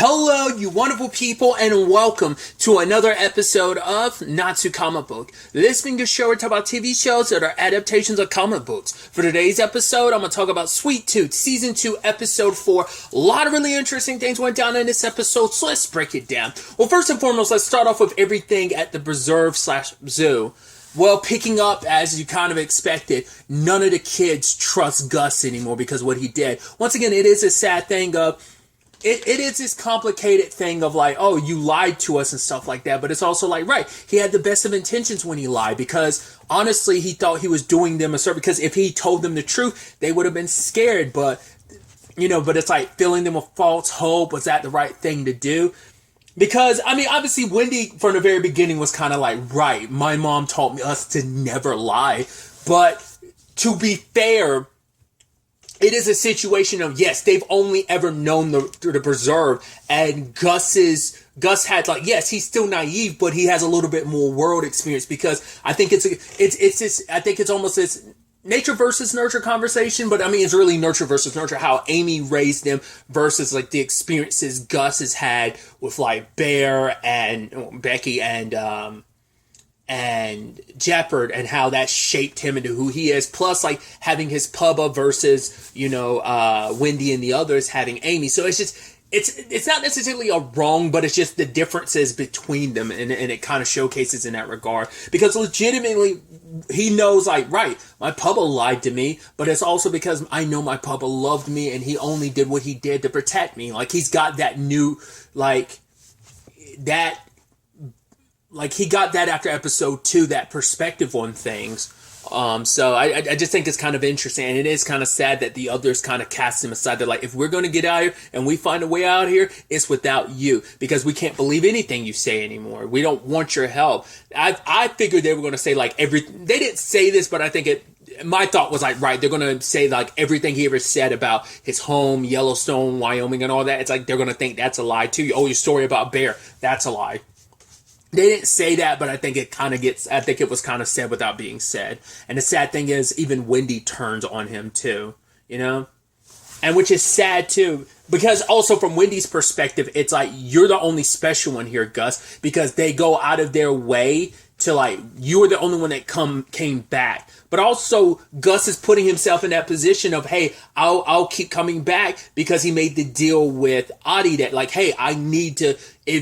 Hello, you wonderful people, and welcome to another episode of Natsu Comic Book. This being a show where we talk about TV shows that are adaptations of comic books. For today's episode, I'm going to talk about Sweet Tooth, Season 2, Episode 4. A lot of really interesting things went down in this episode, so let's break it down. Well, first and foremost, let's start off with everything at the Preserve/Zoo. Well, picking up as you kind of expected, none of the kids trust Gus anymore because of what he did. Once again, it is a sad thing of... It is this complicated thing of like, oh, you lied to us and stuff like that. But it's also like, right, he had the best of intentions when he lied because honestly, he thought he was doing them a service because if he told them the truth, they would have been scared. But, but it's like filling them with false hope. Was that the right thing to do? Because, obviously Wendy from the very beginning was kind of like, right, my mom taught us to never lie. But to be fair, it is a situation of, yes, they've only ever known the Preserve, and Gus had like, yes, he's still naive, but he has a little bit more world experience because I think it's almost this nature versus nurture conversation, but it's really nurture versus nurture, how Amy raised them versus like the experiences Gus has had with like Bear and Becky and Jeopard and how that shaped him into who he is. Plus, like having his Pubba versus, Wendy and the others having Amy. So it's just, it's not necessarily a wrong, but it's just the differences between them. And it kind of showcases in that regard because legitimately he knows like, right, my Pubba lied to me, but it's also because I know my Pubba loved me and he only did what he did to protect me. Like he's got that new, he got that after episode 2, that perspective on things. So I just think it's kind of interesting, and it is kind of sad that the others kind of cast him aside. They're like, if we're going to get out here and we find a way out here, it's without you because we can't believe anything you say anymore. We don't want your help. I figured they were going to say like they didn't say this, but I think my thought was like, right, they're going to say like everything he ever said about his home, Yellowstone, Wyoming, and all that. It's like they're going to think that's a lie too. Oh, your story about Bear, that's a lie. They didn't say that, but I think it was kind of said without being said. And the sad thing is, even Wendy turns on him too, And which is sad too, because also from Wendy's perspective, it's like, you're the only special one here, Gus, because they go out of their way to like, you were the only one that came back. But also, Gus is putting himself in that position of, hey, I'll keep coming back because he made the deal with Adi that like, hey, I need to,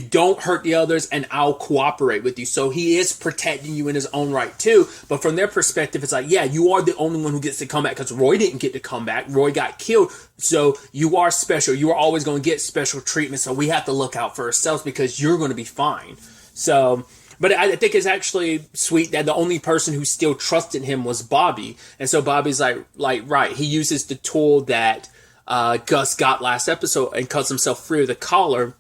don't hurt the others and I'll cooperate with you. So he is protecting you in his own right too. But from their perspective, it's like, yeah, you are the only one who gets to come back because Roy didn't get to come back. Roy got killed. So you are special. You are always going to get special treatment. So we have to look out for ourselves because you're going to be fine. So... But I think it's actually sweet that the only person who still trusted him was Bobby. And so Bobby's like, right, he uses the tool that Gus got last episode and cuts himself free of the collar.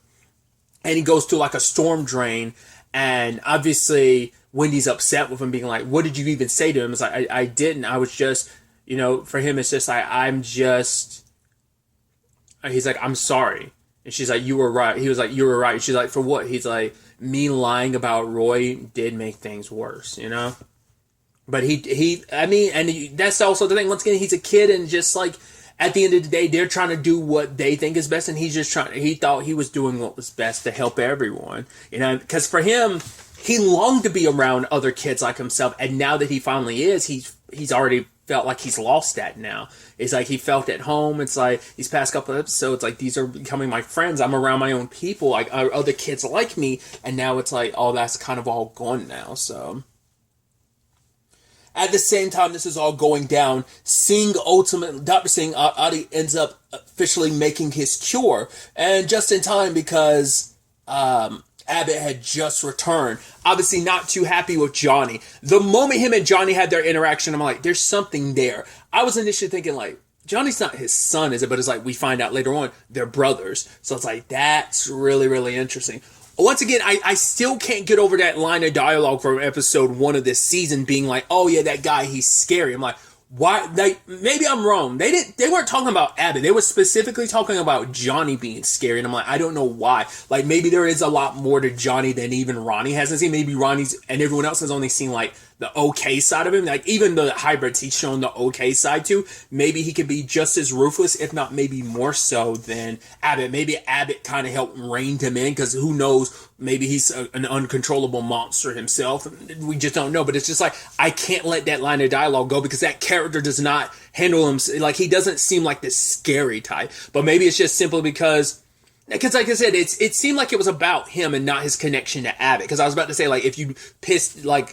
And he goes to like a storm drain. And obviously Wendy's upset with him being like, what did you even say to him? It's like, I didn't. I was just, for him, it's just like, he's like, I'm sorry. And she's like, you were right. He was like, you were right. She's like, for what? He's like, me lying about Roy did make things worse, But that's also the thing. Once again, he's a kid, and just like at the end of the day, they're trying to do what they think is best, and he thought he was doing what was best to help everyone, because for him, he longed to be around other kids like himself, and now that he finally is, he's already felt like he's lost that now. It's like he felt at home. It's like these past couple of episodes, like these are becoming my friends. I'm around my own people, like other kids like me, and now it's like, oh, that's kind of all gone now. So at the same time, this is all going down. Dr. Singh, Adi ends up officially making his cure, and just in time because Abbott had just returned. Obviously not too happy with Johnny. The moment him and Johnny had their interaction, I'm like, there's something there. I was initially thinking like, Johnny's not his son, is it? But it's like, we find out later on, they're brothers. So it's like, that's really, really interesting. Once again, I still can't get over that line of dialogue from episode 1 of this season being like, oh yeah, that guy, he's scary. I'm like, why? Like, maybe I'm wrong. They weren't talking about Abbott. They were specifically talking about Johnny being scary. And I'm like, I don't know why. Like, maybe there is a lot more to Johnny than even Ronnie hasn't seen. Maybe Ronnie's and everyone else has only seen like the okay side of him. Like even the hybrids he's shown the okay side to. Maybe he could be just as ruthless, if not maybe more so than Abbott. Maybe Abbott kind of helped rein him in, because who knows, maybe he's an uncontrollable monster himself. We just don't know. But it's just like, I can't let that line of dialogue go, because that character does not handle him, like he doesn't seem like this scary type. But maybe it's just simply because like I said, it seemed like it was about him and not his connection to Abbott. Because I was about to say, like, if you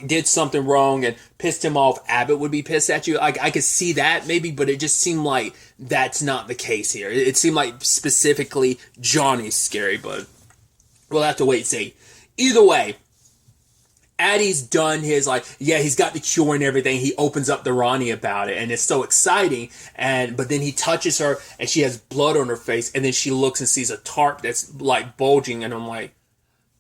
did something wrong and pissed him off, Abbott would be pissed at you. I could see that maybe, but it just seemed like that's not the case here. It seemed like specifically Johnny's scary, but we'll have to wait and see. Either way, Addie's done his, he's got the cure and everything. He opens up to Ronnie about it, and it's so exciting. But then he touches her, and she has blood on her face, and then she looks and sees a tarp that's, bulging, and I'm like,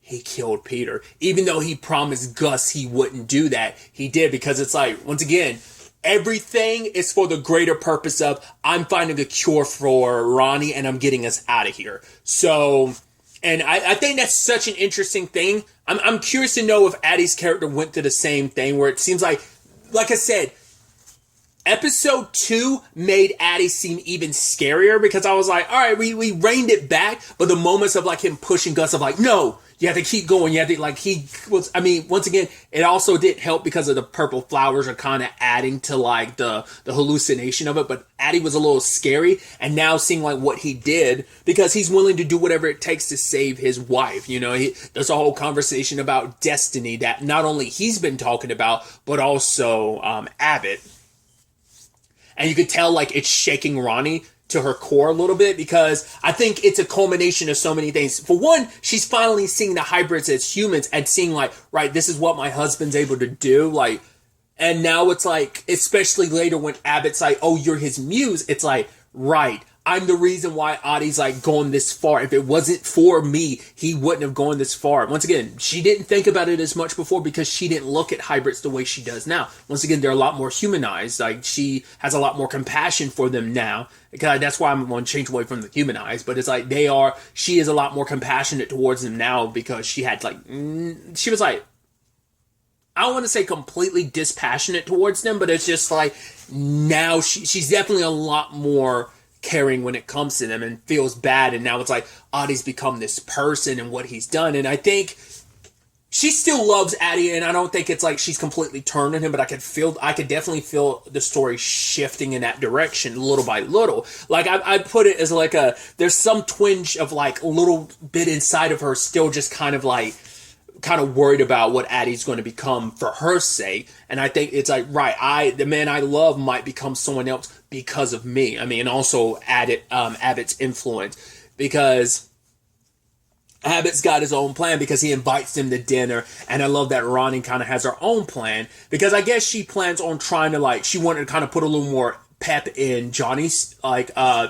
he killed Peter. Even though he promised Gus he wouldn't do that, he did, because it's like, once again, everything is for the greater purpose of, I'm finding a cure for Ronnie, and I'm getting us out of here. So... And I think that's such an interesting thing. I'm curious to know if Addie's character went through the same thing, where it seems like I said, episode 2 made Addie seem even scarier, because I was like, all right, we reined it back, but the moments of him pushing Gus of no, you have to keep going. You have to, once again, it also didn't help because of the purple flowers are kind of adding to the hallucination of it. But Addie was a little scary, and now seeing what he did, because he's willing to do whatever it takes to save his wife. There's a whole conversation about destiny that not only he's been talking about, but also Abbott. And you could tell it's shaking Ronnie to her core a little bit, because I think it's a culmination of so many things. For one, she's finally seeing the hybrids as humans and seeing right, this is what my husband's able to do. And now it's especially later when Abbott's oh, you're his muse. It's right, I'm the reason why Addie's going this far. If it wasn't for me, he wouldn't have gone this far. Once again, she didn't think about it as much before, because she didn't look at hybrids the way she does now. Once again, they're a lot more humanized. She has a lot more compassion for them now. Because that's why I'm going to change away from the humanized. But it's she is a lot more compassionate towards them now, because she had she was I don't want to say completely dispassionate towards them, but it's just now she's definitely a lot more caring when it comes to them, and feels bad. And now it's Addie's become this person and what he's done. And I think she still loves Addie, and I don't think it's she's completely turned on him, but I could definitely feel the story shifting in that direction little by little. I put it as there's some twinge of a little bit inside of her still just kind of worried about what Addie's going to become for her sake. And I think it's right, the man I love might become someone else because of me. And also Abbott's influence, because Abbott's got his own plan, because he invites them to dinner. And I love that Ronnie kind of has her own plan, because I guess she plans on trying to she wanted to kind of put a little more pep in Johnny's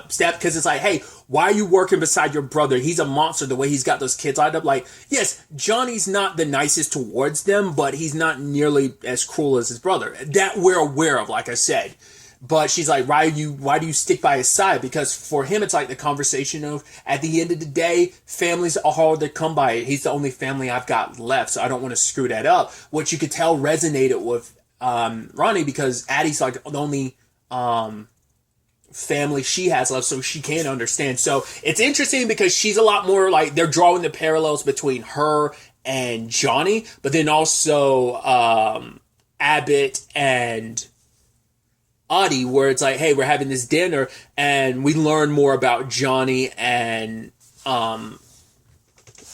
step, because it's hey, why are you working beside your brother? He's a monster the way he's got those kids lined up. Yes, Johnny's not the nicest towards them, but he's not nearly as cruel as his brother. That we're aware of, like I said. But she's why do you stick by his side? Because for him, it's the conversation of, at the end of the day, families are hard to come by. He's the only family I've got left, so I don't want to screw that up. Which you could tell resonated with Ronnie, because Addie's the only family she has left, so she can't understand. So it's interesting, because she's a lot more they're drawing the parallels between her and Johnny, but then also Abbott and Addie, where it's hey, we're having this dinner and we learn more about Johnny and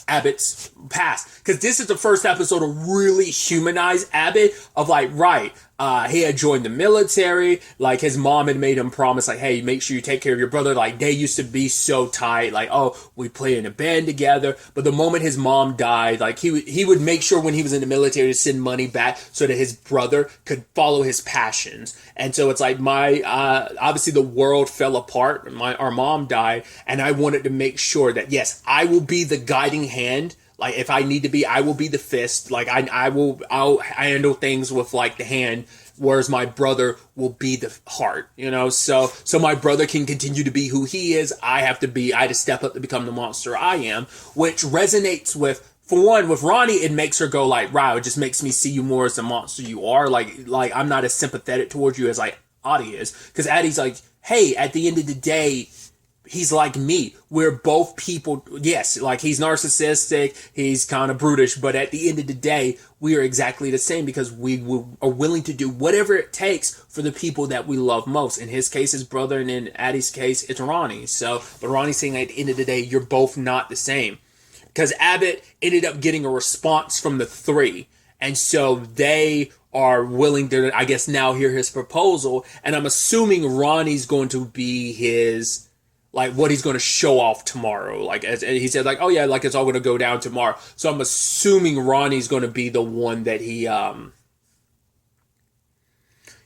Abbott's past, because this is the first episode to really humanize Abbott of right, he had joined the military, his mom had made him promise hey, make sure you take care of your brother, they used to be so tight, oh, we play in a band together. But the moment his mom died, he would make sure when he was in the military to send money back so that his brother could follow his passions. And so it's obviously the world fell apart, our mom died, and I wanted to make sure that yes, I will be the guiding hand. If I need to be, I will be the fist. I'll handle things with the hand, whereas my brother will be the heart, so my brother can continue to be who he is. I have to step up to become the monster I am, which resonates with for one, with Ronnie, it makes her go like, wow, it just makes me see you more as the monster you are. Like I'm not as sympathetic towards you as like Addie is. Because Addie's like, hey, at the end of the day, he's like me. We're both people. Yes, like he's narcissistic, he's kind of brutish, but at the end of the day, we are exactly the same because we are willing to do whatever it takes for the people that we love most. In his case, his brother, and in Addie's case, it's Ronnie. So, but Ronnie's saying at the end of the day, you're both not the same. Because Abbott ended up getting a response from the three. And so they are willing to, I guess, now hear his proposal. And I'm assuming Ronnie's going to be his, like, what he's going to show off tomorrow. Like, as he said, like, oh yeah, like, it's all going to go down tomorrow. So I'm assuming Ronnie's going to be the one that he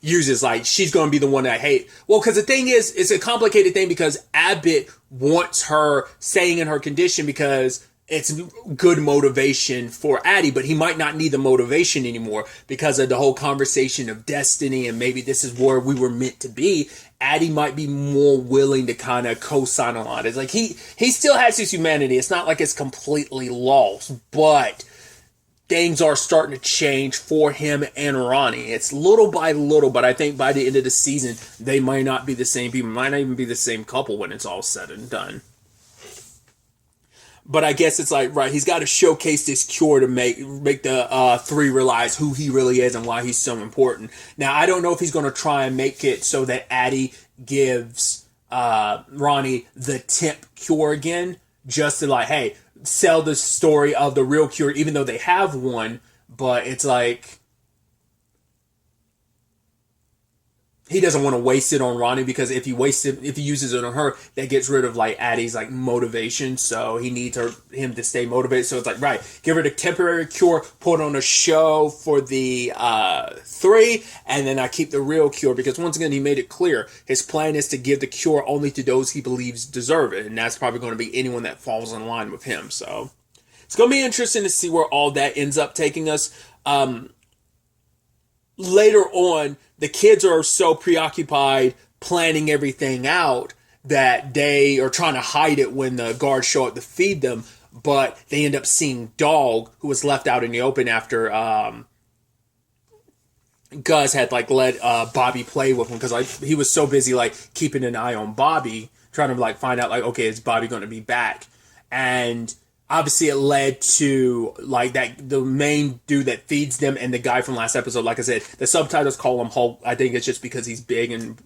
uses. Like, she's going to be the one that I hate. Well, because the thing is, it's a complicated thing because Abbott wants her staying in her condition because it's good motivation for Addie, but he might not need the motivation anymore because of the whole conversation of destiny and maybe this is where we were meant to be. Addie might be more willing to kind of co-sign a lot. It's like he still has his humanity. It's not like it's completely lost, but things are starting to change for him and Ronnie. It's little by little, but I think by the end of the season, they might not be the same people, might not even be the same couple when it's all said and done. But I guess it's like, right, he's got to showcase this cure to make the three realize who he really is and why he's so important. Now, I don't know if he's going to try and make it so that Addie gives Ronnie the temp cure again, just to like, hey, sell the story of the real cure, even though they have one. But it's like, he doesn't want to waste it on Ronnie because if he uses it on her, that gets rid of like Addie's like motivation. So he needs him to stay motivated. So it's like, right, give her the temporary cure, put on a show for the three, and then I keep the real cure because once again he made it clear his plan is to give the cure only to those he believes deserve it, and that's probably going to be anyone that falls in line with him. So it's going to be interesting to see where all that ends up taking us. Later on, the kids are so preoccupied planning everything out that they are trying to hide it when the guards show up to feed them, but they end up seeing Dog, who was left out in the open after Gus had like let Bobby play with him because like he was so busy like keeping an eye on Bobby, trying to like find out like, okay, is Bobby going to be back? And obviously it led to like that the main dude that feeds them and the guy from last episode. Like I said, the subtitles call him Hulk. I think it's just because he's big, and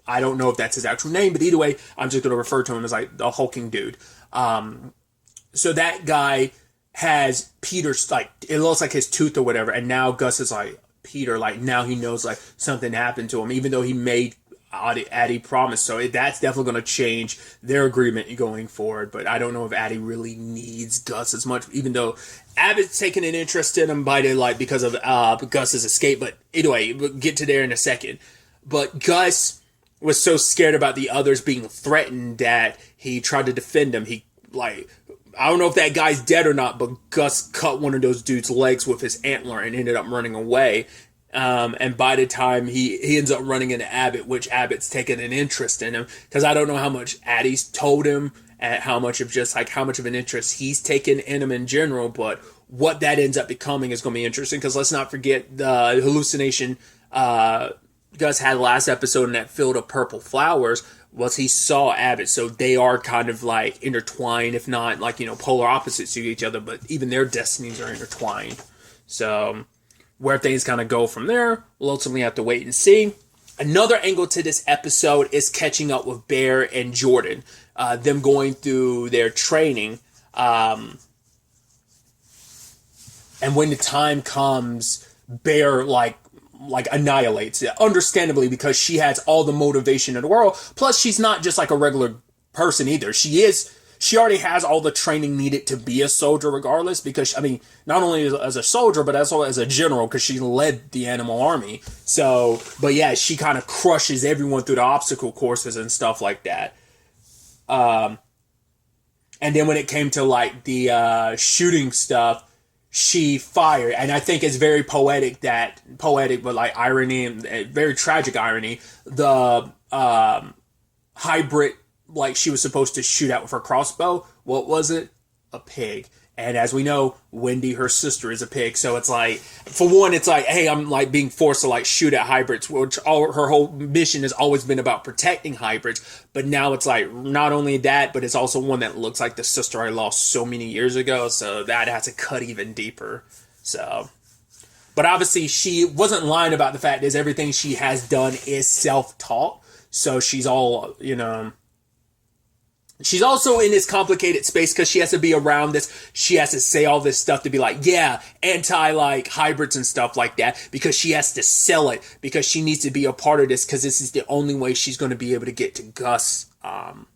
I don't know if that's his actual name, but either way, I'm just going to refer to him as like the hulking dude. So that guy has Peter's, like, it looks like his tooth or whatever, and now Gus is like, Peter, like, now he knows like something happened to him, even though he made Addie promised. So that's definitely going to change their agreement going forward. But I don't know if Addie really needs Gus as much, even though Abbott's taking an interest in him by the, like, because of Gus's escape. But anyway, we'll get to there in a second. But Gus was so scared about the others being threatened that he tried to defend them. He, like, I don't know if that guy's dead or not, but Gus cut one of those dude's legs with his antler and ended up running away. And by the time he ends up running into Abbott, which Abbott's taken an interest in him, because I don't know how much Addie's told him and how much of an interest he's taken in him in general, but what that ends up becoming is going to be interesting, because let's not forget the hallucination Gus had last episode in that field of purple flowers was he saw Abbott, so they are kind of like intertwined, if not like, you know, polar opposites to each other, but even their destinies are intertwined. So where things kind of go from there, we'll ultimately have to wait and see. Another angle to this episode is catching up with Bear and Jordan. Them going through their training. And when the time comes, Bear like annihilates it. Understandably, because she has all the motivation in the world. Plus, she's not just like a regular person either. She already has all the training needed to be a soldier regardless, because, I mean, not only as a soldier, but also as a general, because she led the animal army. So, but yeah, she kind of crushes everyone through the obstacle courses and stuff like that. And then when it came to, like, the shooting stuff, she fired. And I think it's very poetic, but, like, irony, and very tragic irony, the hybrid, like, she was supposed to shoot out with her crossbow. What was it? A pig. And as we know, Wendy, her sister, is a pig. So it's like, for one, it's like, hey, I'm like being forced to like shoot at hybrids, which her whole mission has always been about protecting hybrids. But now it's like, not only that, but it's also one that looks like the sister I lost so many years ago. So that has to cut even deeper. So, but obviously she wasn't lying about the fact is everything she has done is self-taught. So she's all, she's also in this complicated space because she has to be around this. She has to say all this stuff to be like, yeah, anti like hybrids and stuff like that, because she has to sell it, because she needs to be a part of this, because this is the only way she's going to be able to get to Gus. And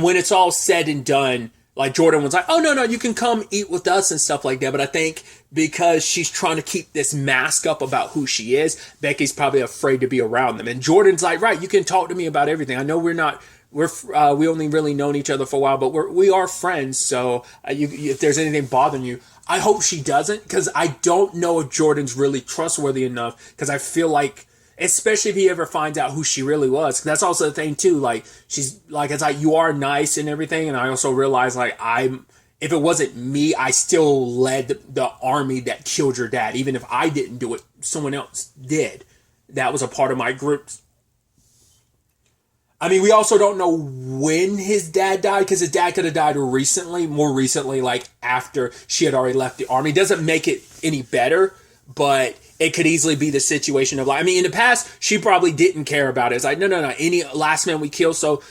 when it's all said and done, like Jordan was like, oh, no, you can come eat with us and stuff like that. But I think because she's trying to keep this mask up about who she is, Becky's probably afraid to be around them. And Jordan's like, right, you can talk to me about everything. I know we only really known each other for a while, but we are friends. So if there's anything bothering you, I hope she doesn't, because I don't know if Jordan's really trustworthy enough, because I feel like, especially if he ever finds out who she really was. That's also the thing too. Like, she's like, it's like, you are nice and everything. And I also realize like, if it wasn't me, I still led the army that killed your dad. Even if I didn't do it, someone else did. That was a part of my group. I mean, we also don't know when his dad died, because his dad could have died more recently, like after she had already left the army. Doesn't make it any better, but it could easily be the situation of like, I mean, in the past, she probably didn't care about it. It's like, no, any last man we kill. So,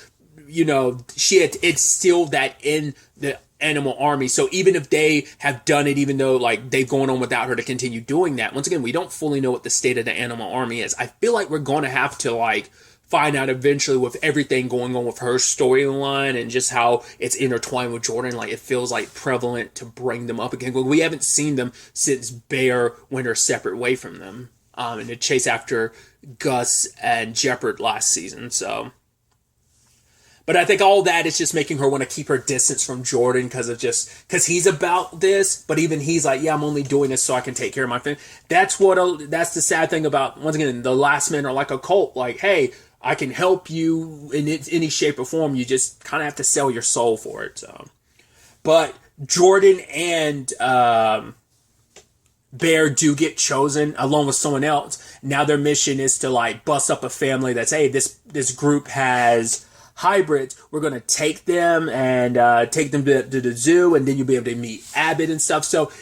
it's still that in the animal army. So even if they have done it, even though like they've gone on without her to continue doing that, once again, we don't fully know what the state of the animal army is. I feel like we're going to have to like find out eventually, with everything going on with her storyline and just how it's intertwined with Jordan. Like, it feels like prevalent to bring them up again. We haven't seen them since Bear went her separate way from them, and to chase after Gus and Jeopard last season. So, but I think all that is just making her want to keep her distance from Jordan, because he's about this, but even he's like, yeah, I'm only doing this so I can take care of my family. That's the sad thing about, once again, the last men are like a cult. Like, hey, I can help you in any shape or form. You just kind of have to sell your soul for it. So, but Jordan and Bear do get chosen along with someone else. Now their mission is to like bust up a family that's, hey, this group has hybrids. We're going to take them and take them to the zoo, and then you'll be able to meet Abbott and stuff. So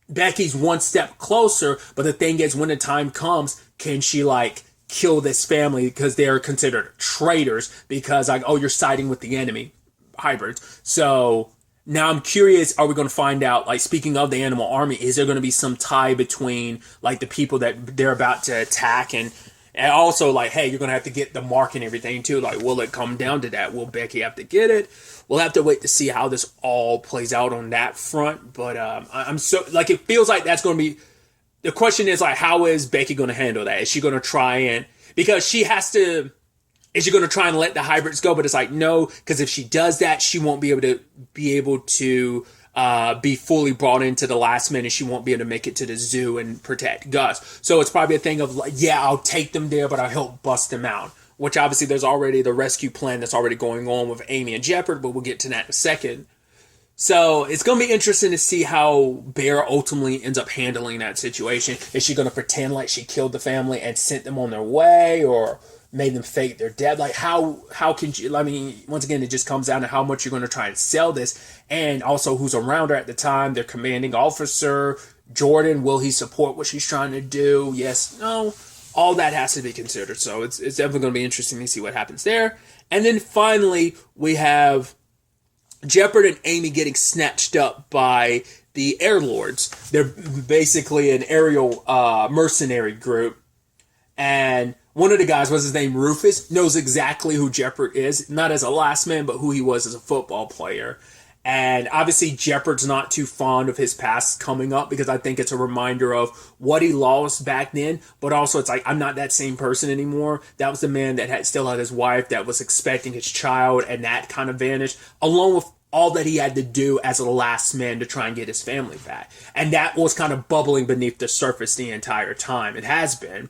Becky's one step closer, but the thing is, when the time comes, can she like kill this family, because they are considered traitors, because like, oh, you're siding with the enemy, hybrids. So now I'm curious, are we going to find out, like, speaking of the animal army, is there going to be some tie between like the people that they're about to attack, and also like, hey, you're going to have to get the mark and everything too. Like, will it come down to that? Will Becky have to get it? We'll have to wait to see how this all plays out on that front. But I'm so, like, it feels like that's going to be, the question is, like, how is Becky going to handle that? Is she going to try and, because she has to, is she going to try and let the hybrids go? But it's like, no, because if she does that, she won't be able to be fully brought into the last minute. She won't be able to make it to the zoo and protect Gus. So it's probably a thing of like, yeah, I'll take them there, but I'll help bust them out. Which obviously there's already the rescue plan that's already going on with Amy and Jeopard, but we'll get to that in a second. So it's going to be interesting to see how Bear ultimately ends up handling that situation. Is she going to pretend like she killed the family and sent them on their way, or made them fake their death? Like, how can you, I mean, once again, it just comes down to how much you're going to try and sell this, and also who's around her at the time, their commanding officer, Jordan, will he support what she's trying to do? Yes, no, all that has to be considered. So it's definitely going to be interesting to see what happens there. And then finally, we have Jeopard and Amy getting snatched up by the Air Lords. They're basically an aerial mercenary group. And one of the guys, was his name Rufus, knows exactly who Jeopard is. Not as a last man, but who he was as a football player. And obviously Jeopard's not too fond of his past coming up, because I think it's a reminder of what he lost back then. But also it's like, I'm not that same person anymore. That was the man that still had his wife, that was expecting his child, and that kind of vanished, along with all that he had to do as a last man to try and get his family back. And that was kind of bubbling beneath the surface the entire time. It has been.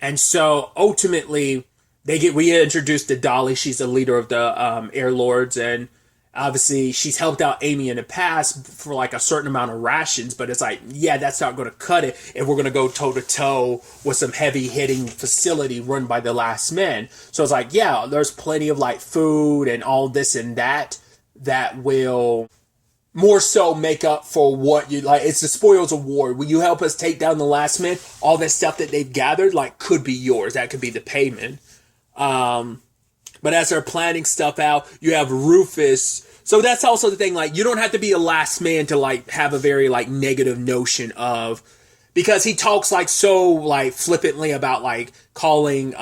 And so ultimately we introduced to Dolly. She's the leader of the Air Lords, and Obviously, she's helped out Amy in the past for like a certain amount of rations, but it's like, yeah, that's not going to cut it if we're going to go toe to toe with some heavy hitting facility run by the last men. So it's like, yeah, there's plenty of like food and all this and that will more so make up for what you like. It's the spoils of war. Will you help us take down the last men? All that stuff that they've gathered, like, could be yours. That could be the payment. But as they're planning stuff out, you have Rufus. So that's also the thing, like, you don't have to be a last man to, like, have a very, like, negative notion of, because he talks, like, so, like, flippantly about, like, calling,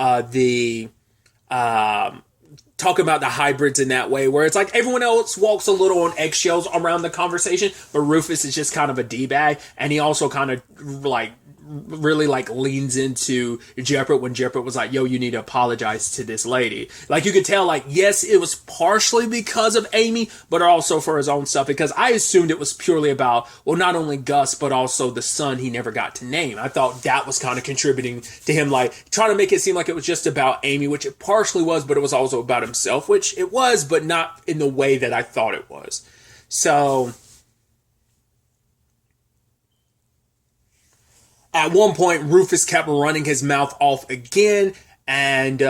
talking about the hybrids in that way, where it's like everyone else walks a little on eggshells around the conversation, but Rufus is just kind of a D-bag, and he also kind of, like, really like leans into Jeppert when Jeppert was like, yo, you need to apologize to this lady. Like, you could tell, like, yes, it was partially because of Amy, but also for his own stuff, because I assumed it was purely about, well, not only Gus, but also the son he never got to name. I thought that was kind of contributing to him, like, trying to make it seem like it was just about Amy, which it partially was, but it was also about himself, which it was, but not in the way that I thought it was. So at one point, Rufus kept running his mouth off again, and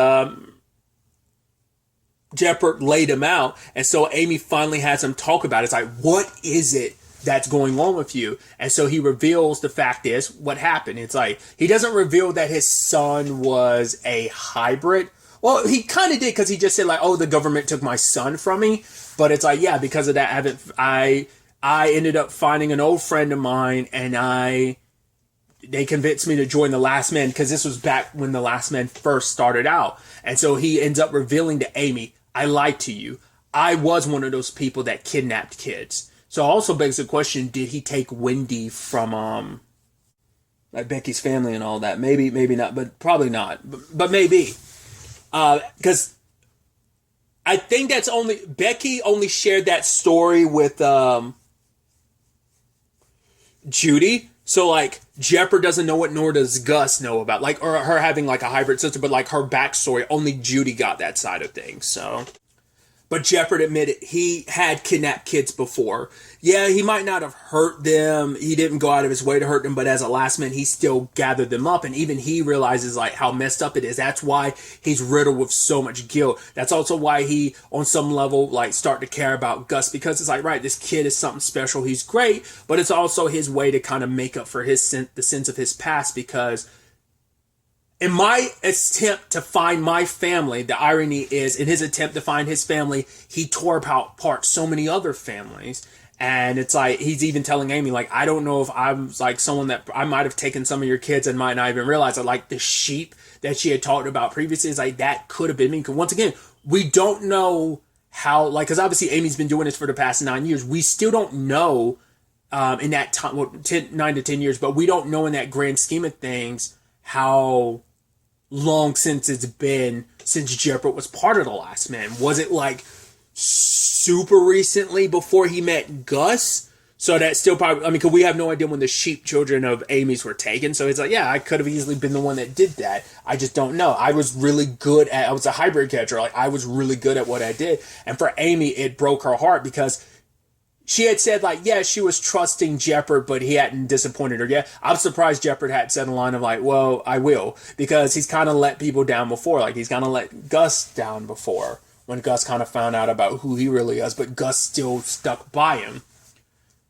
Jeppert laid him out. And so Amy finally has him talk about it. It's like, what is it that's going on with you? And so he reveals the fact is what happened. It's like, he doesn't reveal that his son was a hybrid. Well, he kind of did, because he just said, like, oh, the government took my son from me. But it's like, yeah, because of that, I ended up finding an old friend of mine, and they convinced me to join the Last Men, because this was back when the Last Men first started out. And so he ends up revealing to Amy, I lied to you. I was one of those people that kidnapped kids. So also begs the question, did he take Wendy from like Becky's family and all that? Maybe not, but probably not. But maybe. Because I think that's Becky only shared that story with Judy. So, like, Jeppert doesn't know it, nor does Gus know about, like, or her having, like, a hybrid sister, but, like, her backstory, only Judy got that side of things, so. But Jeppert admitted he had kidnapped kids before. Yeah, he might not have hurt them. He didn't go out of his way to hurt them, but as a last man, he still gathered them up. And even he realizes, like, how messed up it is. That's why he's riddled with so much guilt. That's also why he, on some level, like, start to care about Gus, because it's like, right, this kid is something special. He's great, but it's also his way to kind of make up for the sins of his past, because in my attempt to find my family, the irony is, in his attempt to find his family, he tore apart so many other families. And it's like, he's even telling Amy, like, I don't know if I'm like someone that I might have taken some of your kids and might not even realize it. Like the sheep that she had talked about previously, is like, that could have been me. Because once again, we don't know how, like, because obviously Amy's been doing this for the past 9 years. We still don't know in that time, 9 to 10 years, but we don't know in that grand scheme of things how long since it's been since Jeppert was part of the Last Man. Was it like super recently before he met Gus? So that still probably, I mean, because we have no idea when the sheep children of Amy's were taken. So it's like, yeah, I could have easily been the one that did that. I just don't know. I was a hybrid catcher. Like, I was really good at what I did. And for Amy, it broke her heart, because she had said, like, yeah, she was trusting Jeppert, but he hadn't disappointed her yet. I'm surprised Jeppert hadn't said a line of, like, well, I will. Because he's kind of let people down before. Like, he's kind of let Gus down before, when Gus kind of found out about who he really is. But Gus still stuck by him.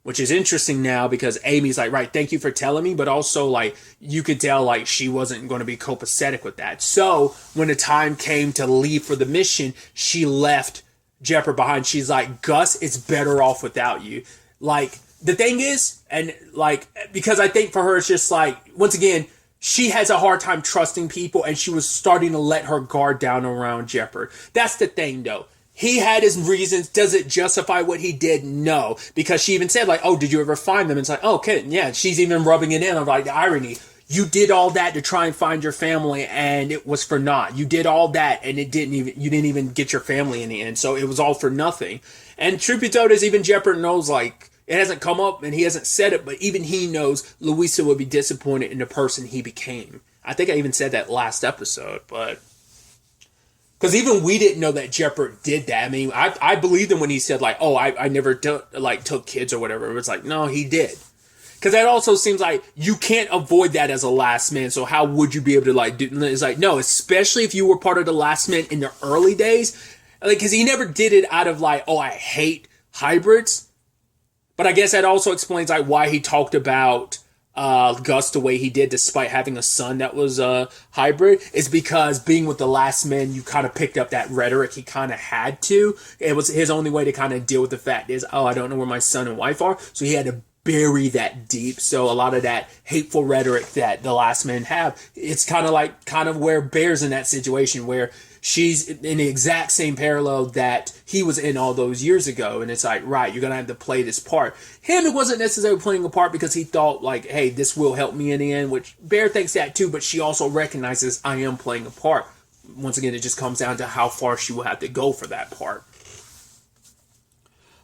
Which is interesting now, because Amy's like, right, thank you for telling me. But also, like, you could tell, like, she wasn't going to be copacetic with that. So, when the time came to leave for the mission, she left Jeppert behind. She's like, Gus, it's better off without you. Like, the thing is, and like, because I think for her, it's just like, once again, she has a hard time trusting people, and she was starting to let her guard down around Jeppert. That's the thing, though. He had his reasons. Does it justify what he did? No. Because she even said, like, oh, did you ever find them? And it's like, oh, okay, yeah. She's even rubbing it in of, like, the irony. You did all that to try and find your family, and it was for naught. You did all that, and you didn't even get your family in the end. So it was all for nothing. And truth be told is, even Jeppert knows, like, it hasn't come up and he hasn't said it, but even he knows Louisa would be disappointed in the person he became. I think I even said that last episode, but Because even we didn't know that Jeppert did that. I mean, I believed him when he said, like, oh, I never took kids or whatever. It was like, no, he did. Because that also seems like you can't avoid that as a last man. So how would you be able to, like, do? It's like, no, especially if you were part of the last man in the early days. Like, because he never did it out of, like, oh, I hate hybrids. But I guess that also explains, like, why he talked about Gus the way he did, despite having a son that was a hybrid, is because being with the last man, you kind of picked up that rhetoric. He kind of had to. It was his only way to kind of deal with the fact is, oh, I don't know where my son and wife are. So he had to bury that deep. So a lot of that hateful rhetoric that the last men have, it's kind of where Bear's in that situation where she's in the exact same parallel that he was in all those years ago. And it's like, right, you're going to have to play this part. Him, it wasn't necessarily playing a part because he thought, like, hey, this will help me in the end, which Bear thinks that too, but she also recognizes I am playing a part. Once again, it just comes down to how far she will have to go for that part.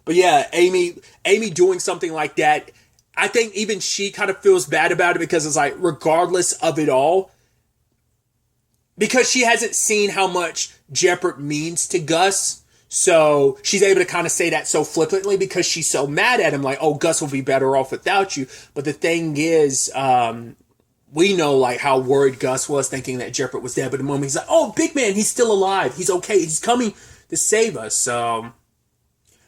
But yeah, Amy doing something like that, I think even she kind of feels bad about it because it's like, regardless of it all, because she hasn't seen how much Jeppert means to Gus, so she's able to kind of say that so flippantly because she's so mad at him, like, oh, Gus will be better off without you. But the thing is, we know, like, how worried Gus was thinking that Jeppert was dead. But the moment he's like, oh, big man, he's still alive. He's okay. He's coming to save us. So,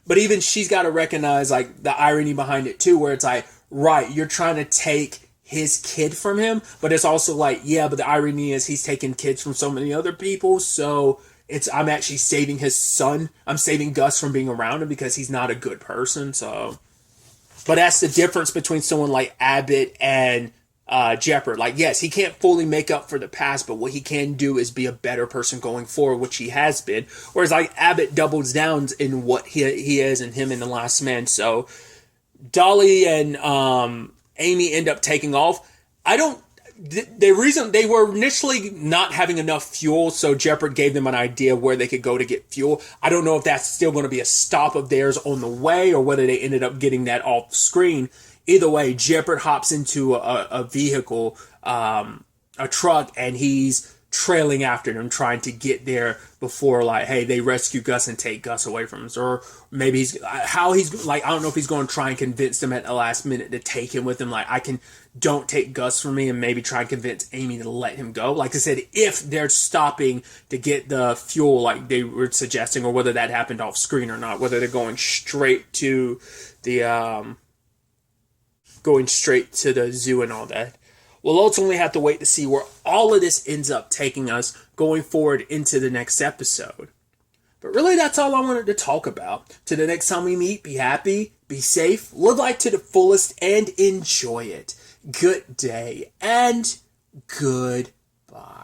but even she's got to recognize, like, the irony behind it too, where it's like, right, you're trying to take his kid from him, but it's also like, yeah, but the irony is he's taking kids from so many other people, so I'm actually saving his son. I'm saving Gus from being around him because he's not a good person, so. But that's the difference between someone like Abbott and Jeppert. Like, yes, he can't fully make up for the past, but what he can do is be a better person going forward, which he has been. Whereas, like, Abbott doubles down in what he is and him in The Last Man. So Dolly and Amy end up taking off. The reason they were initially not having enough fuel, so Jeppert gave them an idea where they could go to get fuel. I don't know if that's still going to be a stop of theirs on the way or whether they ended up getting that off screen. Either way, Jeppert hops into a vehicle, a truck, and he's trailing after them, trying to get there before, like, hey, they rescue Gus and take Gus away from us. Or maybe he's like, I don't know if he's going to try and convince them at the last minute to take him with him. Like, don't take Gus from me, and maybe try and convince Amy to let him go. Like I said, if they're stopping to get the fuel, like they were suggesting, or whether that happened off screen or not, whether they're going straight to the zoo and all that. We'll ultimately have to wait to see where all of this ends up taking us going forward into the next episode. But really, that's all I wanted to talk about. Till the next time we meet, be happy, be safe, live life to the fullest, and enjoy it. Good day, and goodbye.